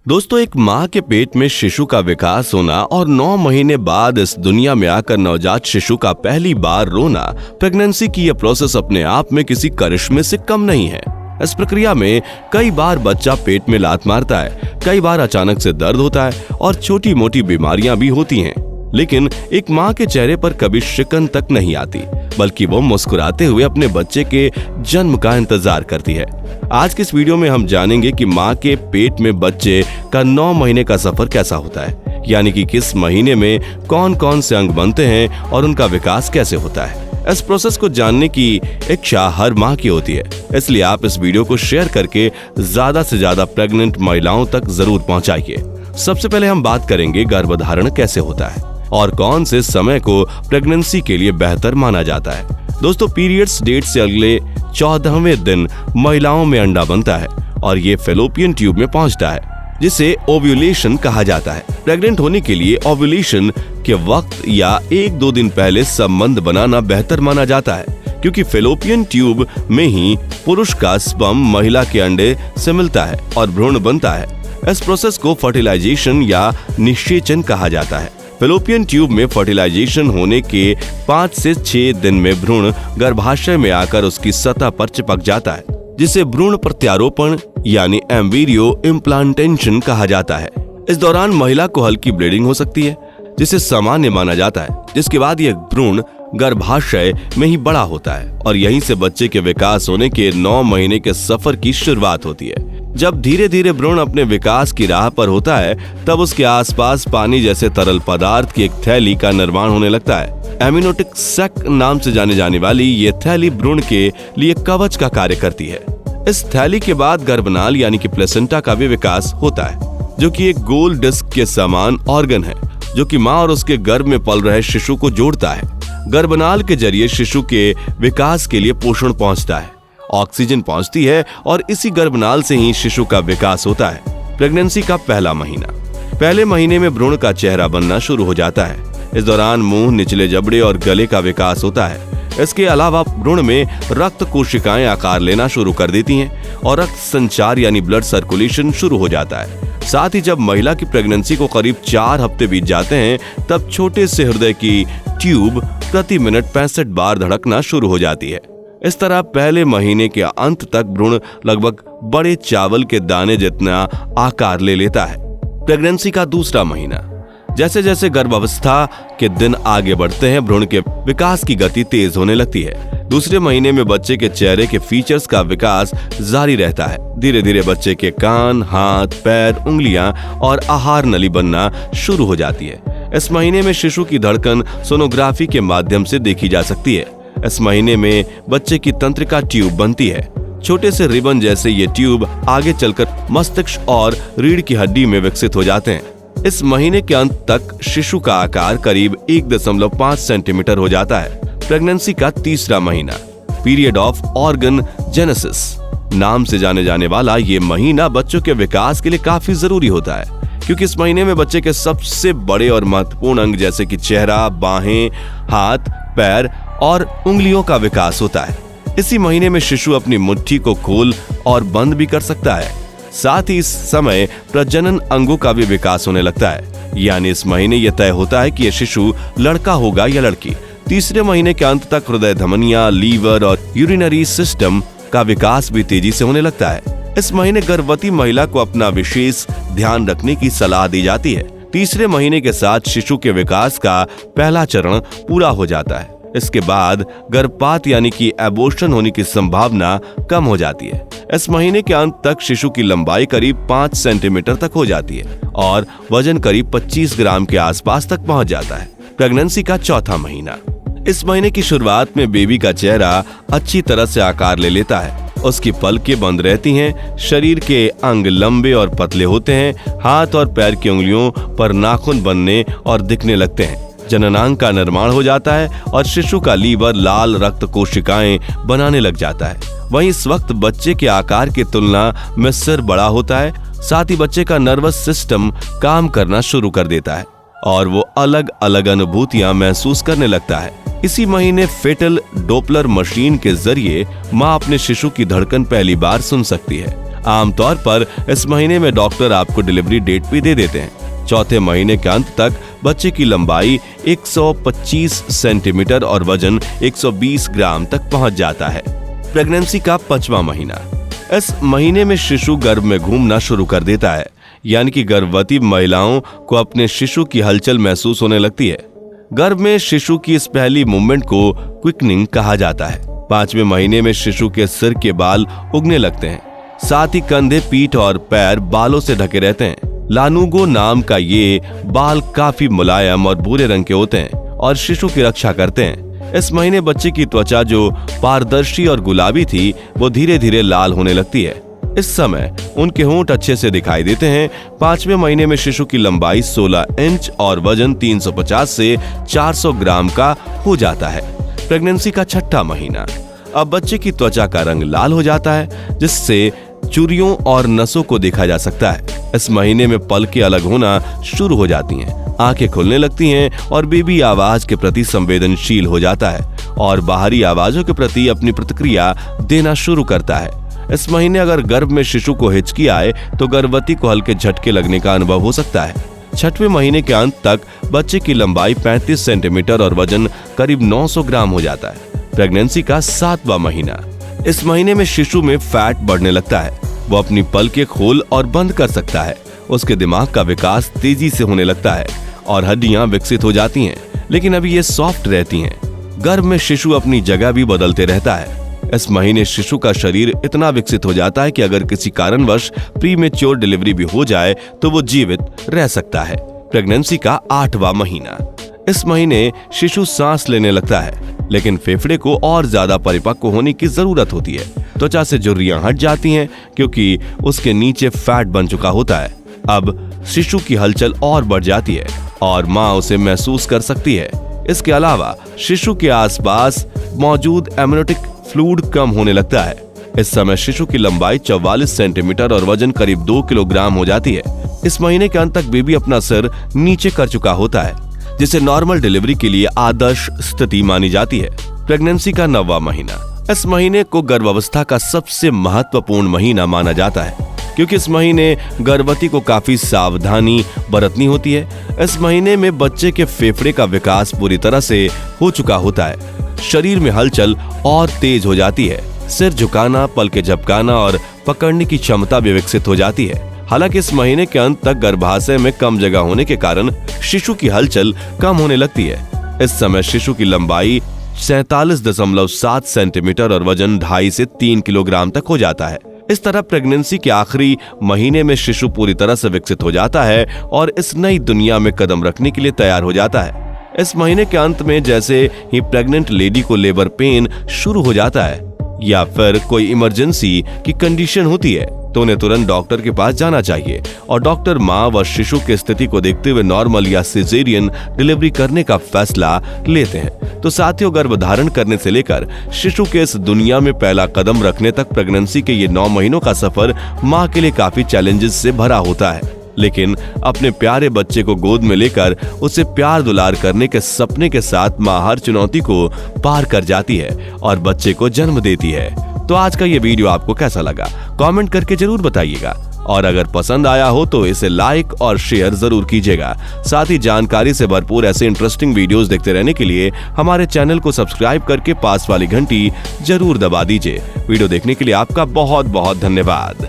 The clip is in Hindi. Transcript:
दोस्तों, एक माँ के पेट में शिशु का विकास होना और 9 महीने बाद इस दुनिया में आकर नवजात शिशु का पहली बार रोना, प्रेगनेंसी की यह प्रोसेस अपने आप में किसी करिश्मे से कम नहीं है। इस प्रक्रिया में कई बार बच्चा पेट में लात मारता है, कई बार अचानक से दर्द होता है और छोटी मोटी बीमारियां भी होती हैं। लेकिन एक माँ के चेहरे पर कभी शिकन तक नहीं आती, बल्कि वो मुस्कुराते हुए अपने बच्चे के जन्म का इंतजार करती है। आज के इस वीडियो में हम जानेंगे कि माँ के पेट में बच्चे का 9 महीने का सफर कैसा होता है, यानी कि किस महीने में कौन कौन से अंग बनते हैं और उनका विकास कैसे होता है। इस प्रोसेस को जानने की इच्छा हर माँ की होती है, इसलिए आप इस वीडियो को शेयर करके ज्यादा से ज्यादा प्रेग्नेंट महिलाओं तक जरूर पहुंचाइए। सबसे पहले हम बात करेंगे गर्भधारण कैसे होता है और कौन से समय को प्रेगनेंसी के लिए बेहतर माना जाता है। दोस्तों, पीरियड्स डेट से अगले 14वें दिन महिलाओं में अंडा बनता है और ये फैलोपियन ट्यूब में पहुंचता है, जिसे ओव्यूलेशन कहा जाता है। प्रेग्नेंट होने के लिए ओव्यूलेशन के वक्त या 1-2 दिन पहले संबंध बनाना बेहतर माना जाता है, क्योंकि फैलोपियन ट्यूब में ही पुरुष का स्पर्म महिला के अंडे से मिलता है और भ्रूण बनता है। इस प्रोसेस को फर्टिलाइजेशन या निषेचन कहा जाता है। फैलोपियन ट्यूब में फर्टिलाइजेशन होने के 5 से 6 दिन में भ्रूण गर्भाशय में आकर उसकी सतह पर चिपक जाता है, जिसे भ्रूण प्रत्यारोपण यानी एम्ब्रियो इम्प्लांटेशन कहा जाता है। इस दौरान महिला को हल्की ब्लीडिंग हो सकती है, जिसे सामान्य माना जाता है, जिसके बाद यह भ्रूण गर्भाशय में ही बड़ा होता है और यहीं से बच्चे के विकास होने के 9 महीने के सफर की शुरुआत होती है। जब धीरे धीरे भ्रूण अपने विकास की राह पर होता है, तब उसके आसपास पानी जैसे तरल पदार्थ की एक थैली का निर्माण होने लगता है। एमनियोटिक सैक नाम से जाने जाने वाली ये थैली भ्रूण के लिए कवच का कार्य करती है। इस थैली के बाद गर्भनाल यानी कि प्लेसेंटा का भी विकास होता है, जो कि एक गोल डिस्क के समान ऑर्गन है, जो कि माँ और उसके गर्भ में पल रहे शिशु को जोड़ता है। गर्भनाल के जरिए शिशु के विकास के लिए पोषण पहुंचता है, ऑक्सीजन पहुंचती है और इसी गर्भनाल से ही शिशु का विकास होता है। प्रेगनेंसी का पहला महीना। पहले महीने में भ्रूण का चेहरा बनना शुरू हो जाता है। इस दौरान मुंह, निचले जबड़े और गले का विकास होता है। इसके अलावा भ्रूण में रक्त कोशिकाएं आकार लेना शुरू कर देती हैं और रक्त संचार यानी ब्लड सर्कुलेशन शुरू हो जाता है। साथ ही जब महिला की प्रेगनेंसी को करीब 4 हफ्ते बीत जाते हैं, तब छोटे से हृदय की ट्यूब प्रति मिनट 65 बार धड़कना शुरू हो जाती है। इस तरह पहले महीने के अंत तक भ्रूण लगभग बड़े चावल के दाने जितना आकार ले लेता है। प्रेगनेंसी का दूसरा महीना। जैसे जैसे गर्भावस्था के दिन आगे बढ़ते हैं, भ्रूण के विकास की गति तेज होने लगती है। दूसरे महीने में बच्चे के चेहरे के फीचर्स का विकास जारी रहता है। धीरे धीरे बच्चे के कान, हाथ, पैर, उंगलियां और आहार नली बनना शुरू हो जाती है। इस महीने में शिशु की धड़कन सोनोग्राफी के माध्यम से देखी जा सकती है। इस महीने में बच्चे की तंत्रिका ट्यूब बनती है। छोटे से रिबन जैसे ये ट्यूब आगे चलकर मस्तिष्क और रीढ़ की हड्डी में विकसित हो जाते हैं। इस महीने के अंत तक शिशु का आकार करीब 1.5 सेंटीमीटर हो जाता है। प्रेगनेंसी का तीसरा महीना। पीरियड ऑफ ऑर्गन जेनेसिस नाम से जाने जाने वाला ये महीना बच्चों के विकास के लिए काफी जरूरी होता है, क्योंकि इस महीने में बच्चे के सबसे बड़े और महत्वपूर्ण अंग जैसे कि चेहरा, बाहें, हाथ, पैर और उंगलियों का विकास होता है। इसी महीने में शिशु अपनी मुट्ठी को खोल और बंद भी कर सकता है। साथ ही इस समय प्रजनन अंगों का भी विकास होने लगता है, यानी इस महीने यह तय होता है कि यह शिशु लड़का होगा या लड़की। तीसरे महीने के अंत तक हृदय धमनियां, लीवर और यूरिनरी सिस्टम का विकास भी तेजी से होने लगता है। इस महीने गर्भवती महिला को अपना विशेष ध्यान रखने की सलाह दी जाती है। तीसरे महीने के साथ शिशु के विकास का पहला चरण पूरा हो जाता है। इसके बाद गर्भपात यानी कि एबॉर्शन होने की संभावना कम हो जाती है। इस महीने के अंत तक शिशु की लंबाई करीब 5 सेंटीमीटर तक हो जाती है और वजन करीब 25 ग्राम के आसपास तक पहुंच जाता है। प्रेगनेंसी का चौथा महीना। इस महीने की शुरुआत में बेबी का चेहरा अच्छी तरह से आकार ले लेता है। उसकी पलकें बंद रहती हैं, शरीर के अंग लंबे और पतले होते हैं, हाथ और पैर की उंगलियों पर नाखून बनने और दिखने लगते हैं। जननांग का निर्माण हो जाता है और शिशु का लीवर लाल रक्त कोशिकाएं बनाने लग जाता है। वहीं इस वक्त बच्चे के आकार की तुलना में सिर बड़ा होता है। साथ ही बच्चे का नर्वस सिस्टम काम करना शुरू कर देता है और वो अलग अलग अनुभूतियां महसूस करने लगता है। इसी महीने फेटल डोपलर मशीन के जरिए माँ अपने शिशु की धड़कन पहली बार सुन सकती है। आमतौर पर इस महीने में डॉक्टर आपको डिलीवरी डेट भी दे देते हैं। चौथे महीने के अंत तक बच्चे की लंबाई 125 सेंटीमीटर और वजन 120 ग्राम तक पहुंच जाता है। प्रेगनेंसी का 5वां महीना। इस महीने में शिशु गर्भ में घूमना शुरू कर देता है, यानी कि गर्भवती महिलाओं को अपने शिशु की हलचल महसूस होने लगती है। गर्भ में शिशु की इस पहली मूवमेंट को क्विकनिंग कहा जाता है। 5वें महीने में शिशु के सिर के बाल उगने लगते हैं, साथ ही कंधे, पीठ और पैर बालों से ढके रहते हैं। लानुगो नाम का ये बाल काफी मुलायम और भूरे रंग के होते हैं और शिशु की रक्षा करते हैं। इस महीने बच्चे की त्वचा जो पारदर्शी और गुलाबी थी वो धीरे धीरे लाल होने लगती है। इस समय उनके होंठ अच्छे से दिखाई देते हैं। 5वें महीने में शिशु की लंबाई 16 इंच और वजन 350 से 400 ग्राम का हो जाता है। प्रेगनेंसी का 6वां महीना। अब बच्चे की त्वचा का रंग लाल हो जाता है, जिससे चुरियों और नसों को देखा जा सकता है। इस महीने में पलकें अलग होना शुरू हो जाती हैं, आंखें खुलने लगती हैं और बेबी आवाज के प्रति संवेदनशील हो जाता है और बाहरी आवाजों के प्रति अपनी प्रतिक्रिया देना शुरू करता है। इस महीने अगर गर्भ में शिशु को हिचकी आए तो गर्भवती को हल्के झटके लगने का अनुभव हो सकता है। 6वें महीने के अंत तक बच्चे की लंबाई 35 सेंटीमीटर और वजन करीब 900 ग्राम हो जाता है। प्रेगनेंसी का 7वां महीना। इस महीने में शिशु में फैट बढ़ने लगता है। वो अपनी पलकें खोल और बंद कर सकता है। उसके दिमाग का विकास तेजी से होने लगता है और हड्डियां विकसित हो जाती हैं, लेकिन अभी ये सॉफ्ट रहती हैं। गर्भ में शिशु अपनी जगह भी बदलते रहता है। इस महीने शिशु का शरीर इतना विकसित हो जाता है कि अगर किसी कारणवश प्रीमेच्योर डिलीवरी भी हो जाए तो वो जीवित रह सकता है। प्रेगनेंसी का 8वां महीना। इस महीने शिशु सांस लेने लगता है, लेकिन फेफड़े को और ज्यादा परिपक्व होने की जरूरत होती है। त्वचा से झुर्रियां हट जाती हैं क्योंकि उसके नीचे फैट बन चुका होता है। अब शिशु की हलचल और बढ़ जाती है और मां उसे महसूस कर सकती है। इसके अलावा शिशु के आसपास मौजूद एमनियोटिक फ्लूइड कम होने लगता है। इस समय शिशु की लंबाई 44 सेंटीमीटर और वजन करीब 2 किलोग्राम हो जाती है। इस महीने के अंत तक बेबी अपना सिर नीचे कर चुका होता है, जिसे नॉर्मल डिलीवरी के लिए आदर्श स्थिति मानी जाती है। प्रेगनेंसी का 9वां महीना। इस महीने को गर्भावस्था का सबसे महत्वपूर्ण महीना माना जाता है, क्योंकि इस महीने गर्भवती को काफी सावधानी बरतनी होती है। इस महीने में बच्चे के फेफड़े का विकास पूरी तरह से हो चुका होता है। शरीर में हलचल और तेज हो जाती है। सिर झुकाना, पलकें झपकाना और पकड़ने की क्षमता भी विकसित हो जाती है। हालांकि इस महीने के अंत तक गर्भाशय में कम जगह होने के कारण शिशु की हलचल कम होने लगती है। इस समय शिशु की लंबाई 47.7 सेंटीमीटर और वजन 2.5 से 3 किलोग्राम तक हो जाता है। इस तरह प्रेगनेंसी के आखिरी महीने में शिशु पूरी तरह से विकसित हो जाता है और इस नई दुनिया में कदम रखने के लिए तैयार हो जाता है। इस महीने के अंत में जैसे ही प्रेग्नेंट लेडी को लेबर पेन शुरू हो जाता है या फिर कोई इमरजेंसी की कंडीशन होती है तो उन्हें तुरंत डॉक्टर के पास जाना चाहिए और डॉक्टर माँ व शिशु की स्थिति को देखते हुए नॉर्मल या सिजेरियन डिलीवरी करने का फैसला लेते हैं। तो साथियों, गर्भधारण करने से लेकर शिशु के इस दुनिया में पहला कदम रखने तक प्रेगनेंसी के ये 9 महीनों का सफर माँ के लिए काफी चैलेंजेस से भरा होता है, लेकिन अपने प्यारे बच्चे को गोद में लेकर उसे प्यार दुलार करने के सपने के साथ माँ हर चुनौती को पार कर जाती है और बच्चे को जन्म देती है। तो आज का ये वीडियो आपको कैसा लगा कमेंट करके जरूर बताइएगा और अगर पसंद आया हो तो इसे लाइक और शेयर जरूर कीजिएगा। साथ ही जानकारी से भरपूर ऐसे इंटरेस्टिंग वीडियोस देखते रहने के लिए हमारे चैनल को सब्सक्राइब करके पास वाली घंटी जरूर दबा दीजिए। वीडियो देखने के लिए आपका बहुत बहुत धन्यवाद।